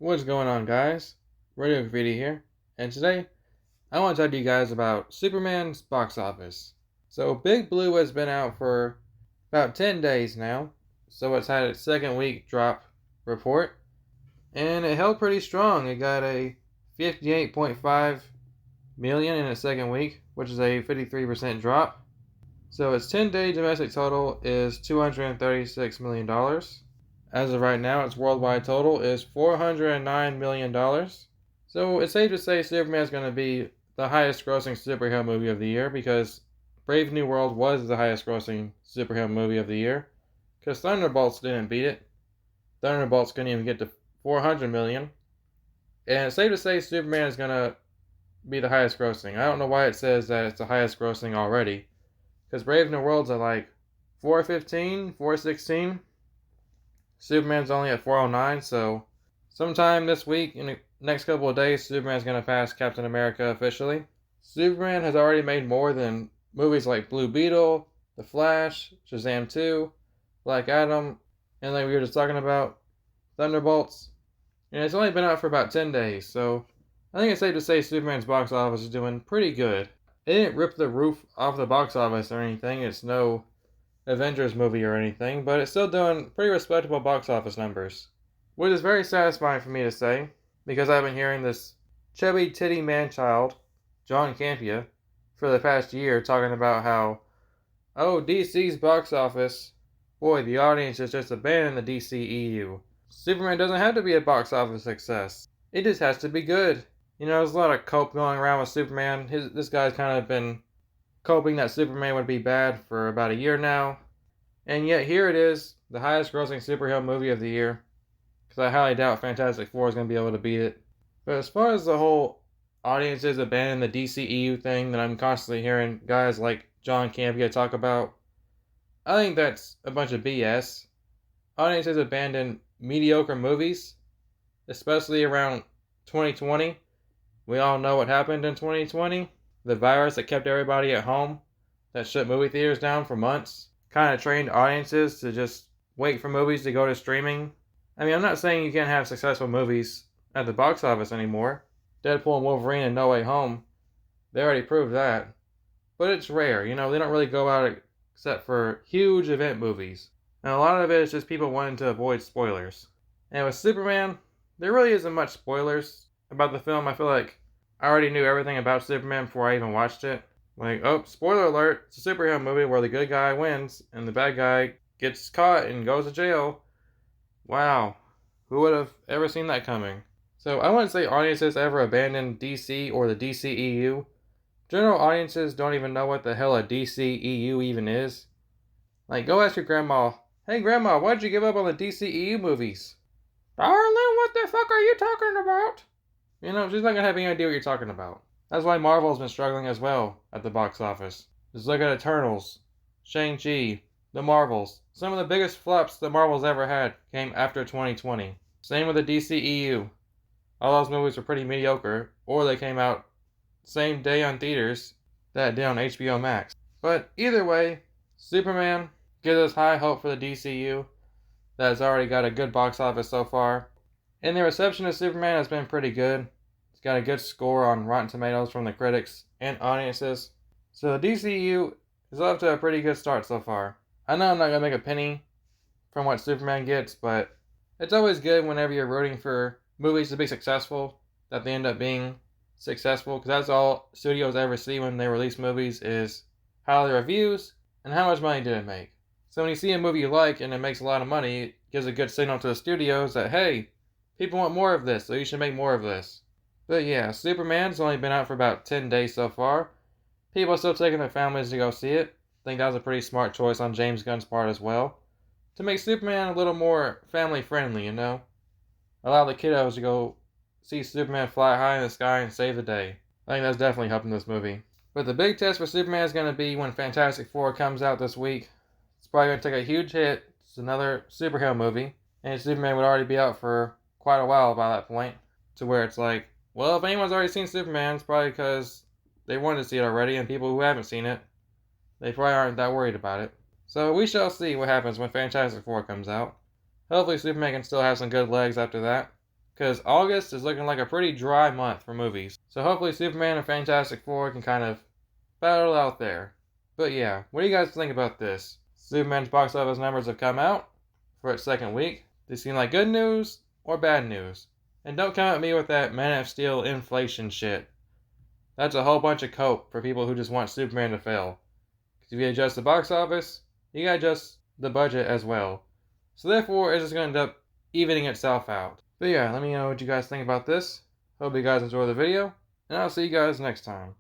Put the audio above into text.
What's going on, guys? Radio Graffiti here, and today I want to talk to you guys about Superman's box office. So, Big Blue has been out for about 10 days now, so it's had its second week drop report, and it held pretty strong. It got a 58.5 million in its second week, which is a 53% drop. So, its 10-day domestic total is $236 million. As of right now, its worldwide total is $409 million. So it's safe to say Superman is going to be the highest grossing superhero movie of the year because Brave New World was the highest grossing superhero movie of the year. Because Thunderbolts didn't beat it. Thunderbolts couldn't even get to 400 million. And it's safe to say Superman is going to be the highest grossing. I don't know why it says that it's the highest grossing already. Because Brave New World's at like 415, 416. Superman's only at 409, so sometime this week, in the next couple of days, Superman's going to pass Captain America officially. Superman has already made more than movies like Blue Beetle, The Flash, Shazam 2, Black Adam, and like we were just talking about, Thunderbolts. And it's only been out for about 10 days, so I think it's safe to say Superman's box office is doing pretty good. It didn't rip the roof off the box office or anything. It's no Avengers movie or anything, but it's still doing pretty respectable box office numbers. Which is very satisfying for me to say, because I've been hearing this chubby titty man-child, John Campea, for the past year talking about how, oh, DC's box office, boy, the audience is just abandoning the DCEU. Superman doesn't have to be a box office success. It just has to be good. You know, there's a lot of cope going around with Superman. This guy's kind of been hoping that Superman would be bad for about a year now. And yet here it is, the highest grossing superhero movie of the year. Because I highly doubt Fantastic Four is going to be able to beat it. But as far as the whole audiences abandoning the DCEU thing that I'm constantly hearing guys like John Campea talk about, I think that's a bunch of BS. Audiences abandon mediocre movies, especially around 2020. We all know what happened in 2020. The virus that kept everybody at home, that shut movie theaters down for months, kind of trained audiences to just wait for movies to go to streaming. I mean, I'm not saying you can't have successful movies at the box office anymore. Deadpool and Wolverine and No Way Home, they already proved that. But it's rare, you know, they don't really go out except for huge event movies. And a lot of it is just people wanting to avoid spoilers. And with Superman, there really isn't much spoilers about the film. I feel like I already knew everything about Superman before I even watched it. Like, oh, spoiler alert, it's a superhero movie where the good guy wins and the bad guy gets caught and goes to jail. Wow, who would have ever seen that coming? So I wouldn't say audiences ever abandon DC or the DCEU. General audiences don't even know what the hell a DCEU even is. Like, go ask your grandma, hey grandma, why'd you give up on the DCEU movies? Darling, what the fuck are you talking about? You know, she's not gonna have any idea what you're talking about. That's why Marvel's been struggling as well at the box office. Just look at Eternals, Shang-Chi, the Marvels. Some of the biggest flops that Marvel's ever had came after 2020. Same with the DCEU. All those movies were pretty mediocre, or they came out same day on theaters that day on HBO Max. But either way, Superman gives us high hope for the DCU that has already got a good box office so far. And the reception of Superman has been pretty good. It's got a good score on Rotten Tomatoes from the critics and audiences. So the DCU is off to a pretty good start so far. I know I'm not going to make a penny from what Superman gets, but it's always good whenever you're rooting for movies to be successful, that they end up being successful, because that's all studios ever see when they release movies is how the reviews and how much money did it make. So when you see a movie you like and it makes a lot of money, it gives a good signal to the studios that, hey, people want more of this, so you should make more of this. But yeah, Superman's only been out for about 10 days so far. People are still taking their families to go see it. I think that was a pretty smart choice on James Gunn's part as well. To make Superman a little more family friendly, you know? Allow the kiddos to go see Superman fly high in the sky and save the day. I think that's definitely helping this movie. But the big test for Superman is going to be when Fantastic Four comes out this week. It's probably going to take a huge hit. It's another superhero movie. And Superman would already be out for quite a while by that point. To where it's like, well, if anyone's already seen Superman, it's probably because they wanted to see it already. And people who haven't seen it, they probably aren't that worried about it. So we shall see what happens when Fantastic Four comes out. Hopefully Superman can still have some good legs after that. because August is looking like a pretty dry month for movies. So hopefully Superman and Fantastic Four can kind of battle out there. But yeah, what do you guys think about this? Superman's box office numbers have come out for its second week. They seem like good news or bad news. And don't come at me with that Man of Steel inflation shit. That's a whole bunch of cope for people who just want Superman to fail. Because if you adjust the box office, you gotta adjust the budget as well. So therefore, it's just gonna end up evening itself out. But yeah, let me know what you guys think about this. Hope you guys enjoy the video, and I'll see you guys next time.